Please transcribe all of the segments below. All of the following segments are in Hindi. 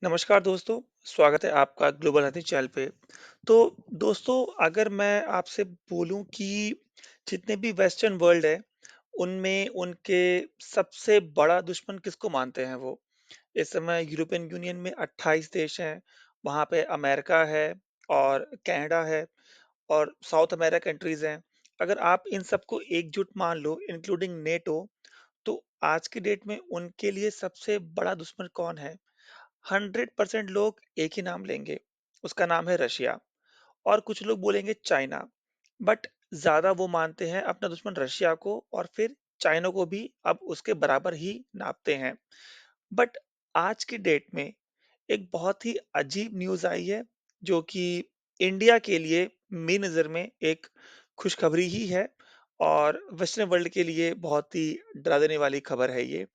नमस्कार दोस्तों, स्वागत है आपका ग्लोबल हेल्थ चैनल पे। तो दोस्तों, अगर मैं आपसे बोलूँ कि जितने भी वेस्टर्न वर्ल्ड है, उनमें उनके सबसे बड़ा दुश्मन किसको मानते हैं वो? इस समय यूरोपियन यूनियन में 28 देश हैं, वहाँ पे अमेरिका है और कनाडा है और साउथ अमेरिका कंट्रीज़ हैं। अगर आप इन सबको एकजुट मान लो, इंक्लूडिंग नेटो, तो आज की डेट में उनके लिए सबसे बड़ा दुश्मन कौन है? 100% लोग एक ही नाम लेंगे, उसका नाम है रशिया और कुछ लोग बोलेंगे चाइना। बट ज़्यादा वो मानते हैं अपना दुश्मन रशिया को और फिर चाइना को भी अब उसके बराबर ही नापते हैं। बट आज की डेट में एक बहुत ही अजीब न्यूज़ आई है, जो कि इंडिया के लिए मेरी नज़र में एक खुशखबरी ही है और वेस्टर्न वर्ल्ड के लिए बहुत ही डरा देने वाली खबर है ये।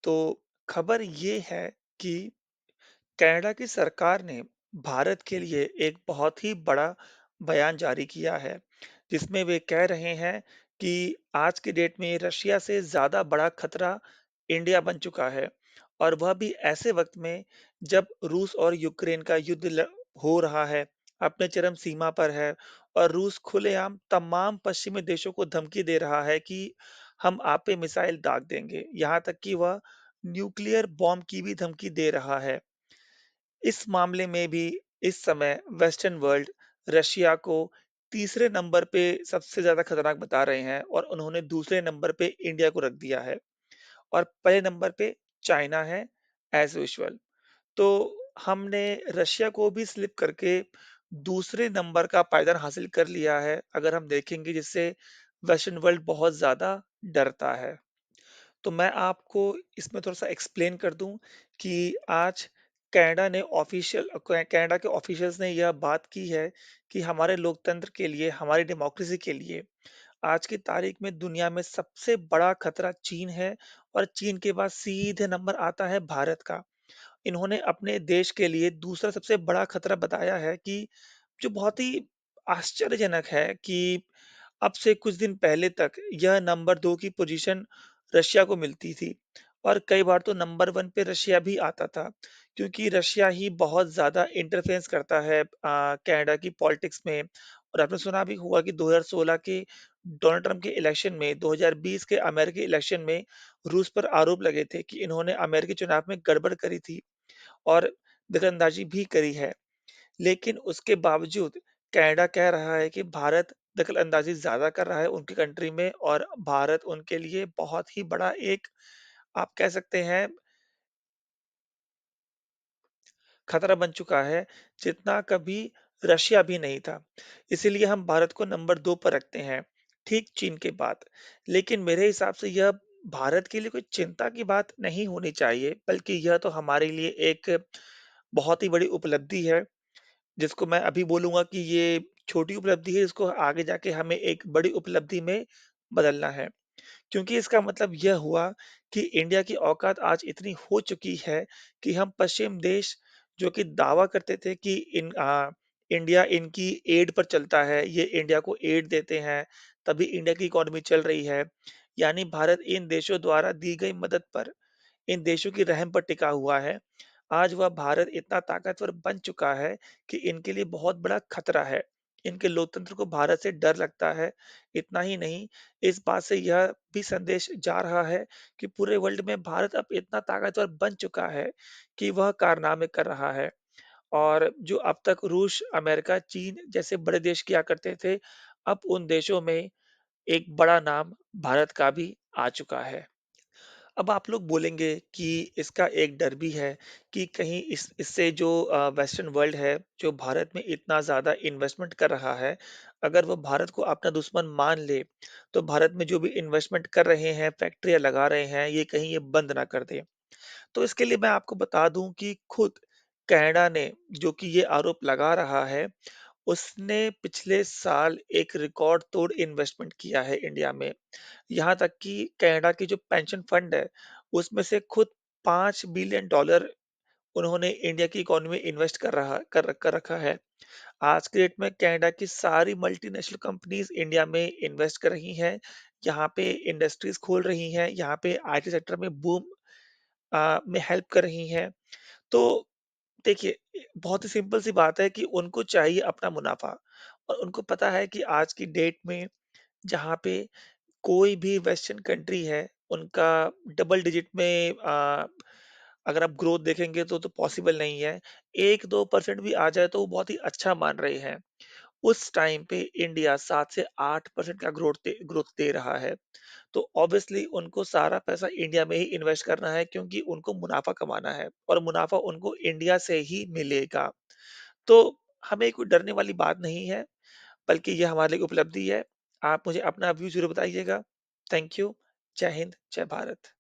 तो खबर ये है कि कनाडा की सरकार ने भारत के लिए एक बहुत ही बड़ा बयान जारी किया है, जिसमें वे कह रहे हैं कि आज की डेट में रशिया से ज़्यादा बड़ा खतरा इंडिया बन चुका है और वह भी ऐसे वक्त में जब रूस और यूक्रेन का हो रहा है, अपने चरम सीमा पर है और रूस खुलेआम तमाम पश्चिमी देशों को धमकी दे रहा है कि हम आप पे मिसाइल दाग देंगे, यहाँ तक कि वह न्यूक्लियर बॉम्ब की भी धमकी दे रहा है। इस मामले में भी इस समय वेस्टर्न वर्ल्ड रशिया को तीसरे नंबर पे सबसे ज़्यादा खतरनाक बता रहे हैं और उन्होंने दूसरे नंबर पे इंडिया को रख दिया है और पहले नंबर पे चाइना है एज़ यूजुअल। तो हमने रशिया को भी स्लिप करके दूसरे नंबर का पायदान हासिल कर लिया है, अगर हम देखेंगे जिससे वेस्टर्न वर्ल्ड बहुत ज़्यादा डरता है। तो मैं आपको इसमें थोड़ा-सा एक्सप्लेन कर दूँ कि आज कनाडा के ऑफ़िशियल्स ने यह बात की है कि हमारे लोकतंत्र के लिए, हमारी डेमोक्रेसी के लिए आज की तारीख में दुनिया में सबसे बड़ा खतरा चीन है और चीन के बाद सीधे नंबर आता है भारत का। इन्होंने अपने देश के लिए दूसरा सबसे बड़ा खतरा बताया है कि जो बहुत ही आश्चर्यजनक है कि अब से कुछ दिन पहले तक यह नंबर 2 की पोजीशन रशिया को मिलती थी और कई बार तो नंबर 1 पे रशिया भी आता था, क्योंकि रशिया ही बहुत ज़्यादा इंटरफेरेंस करता है कनाडा की पॉलिटिक्स में। और आपने सुना भी होगा कि 2016 के डोनाल्ड ट्रंप के इलेक्शन में, 2020 के अमेरिकी इलेक्शन में रूस पर आरोप लगे थे कि इन्होंने अमेरिकी चुनाव में गड़बड़ करी थी और दखलंदाजी भी करी है। लेकिन उसके बावजूद कनाडा कह रहा है कि भारत दखल-अंदाज़ी ज़्यादा कर रहा है उनकी कंट्री में और भारत उनके लिए बहुत ही बड़ा एक, आप कह सकते हैं, खतरा बन चुका है, जितना कभी रशिया भी नहीं था। इसीलिए हम भारत को नंबर 2 पर रखते हैं, ठीक चीन के बाद। लेकिन मेरे हिसाब से यह भारत के लिए कोई चिंता की बात नहीं होनी चाहिए, बल्कि यह तो हमारे लिए एक बहुत ही बड़ी उपलब्धि है, जिसको मैं अभी बोलूँगा कि ये छोटी उपलब्धि है, इसको आगे जाके हमें एक बड़ी उपलब्धि में बदलना है। क्योंकि इसका मतलब यह हुआ कि इंडिया की औकात आज इतनी हो चुकी है कि हम पश्चिम देश, जो कि दावा करते थे कि इंडिया इनकी एड पर चलता है, ये इंडिया को एड देते हैं, तभी इंडिया की इकोनॉमी चल रही है। यानी भारत इन देशों द्वारा दी गई मदद पर, इन देशों की रहम पर टिका हुआ है। आज वह भारत इतना ताकतवर बन चुका है कि इनके लिए बहुत बड़ा खतरा है। इनके लोकतंत्र को भारत से डर लगता है। इतना ही नहीं, इस बात से यह भी संदेश जा रहा है कि पूरे वर्ल्ड में भारत अब इतना ताकतवर बन चुका है कि वह कारनामे कर रहा है। और जो अब तक रूस, अमेरिका, चीन जैसे बड़े देश किया करते थे, अब उन देशों में एक बड़ा नाम भारत का भी आ चुका है। अब आप लोग बोलेंगे कि इसका एक डर भी है कि कहीं इससे जो वेस्टर्न वर्ल्ड है, जो भारत में इतना ज़्यादा इन्वेस्टमेंट कर रहा है, अगर वो भारत को अपना दुश्मन मान ले, तो भारत में जो भी इन्वेस्टमेंट कर रहे हैं, फैक्ट्रियाँ लगा रहे हैं, ये कहीं ये बंद ना कर दें। तो इसके लिए मैं आपको बता दूँ कि खुद कनाडा ने, जो कि ये आरोप लगा रहा है, उसने पिछले साल एक रिकॉर्ड तोड़ इन्वेस्टमेंट किया है इंडिया में। यहाँ तक कि कनाडा की जो पेंशन फंड है, उसमें से खुद $5 बिलियन उन्होंने इंडिया की इकोनॉमी में इन्वेस्ट कर रखा है। आज के डेट में कनाडा की सारी मल्टीनेशनल कंपनीज़ इंडिया में इन्वेस्ट कर रही हैं, यहाँ पे इंडस्ट्रीज़ खोल रही हैं, यहाँ पे आईटी सेक्टर में बूम में हेल्प कर रही हैं। तो देखिए, बहुत ही सिंपल सी बात है कि उनको चाहिए अपना मुनाफ़ा और उनको पता है कि आज की डेट में जहाँ पे कोई भी वेस्टर्न कंट्री है, उनका डबल डिजिट में अगर आप ग्रोथ देखेंगे तो पॉसिबल नहीं है। 1-2% भी आ जाए तो वो बहुत ही अच्छा मान रहे हैं। उस टाइम पे इंडिया 7 से 8% का ग्रोथ दे रहा है। तो ऑब्वियसली उनको सारा पैसा इंडिया में ही इन्वेस्ट करना है क्योंकि उनको मुनाफ़ा कमाना है और मुनाफ़ा उनको इंडिया से ही मिलेगा। तो हमें कोई डरने वाली बात नहीं है, बल्कि ये हमारे लिए उपलब्धि है। आप मुझे अपना व्यू ज़रूर बताइएगा। Thank you. जय हिंद, जय भारत।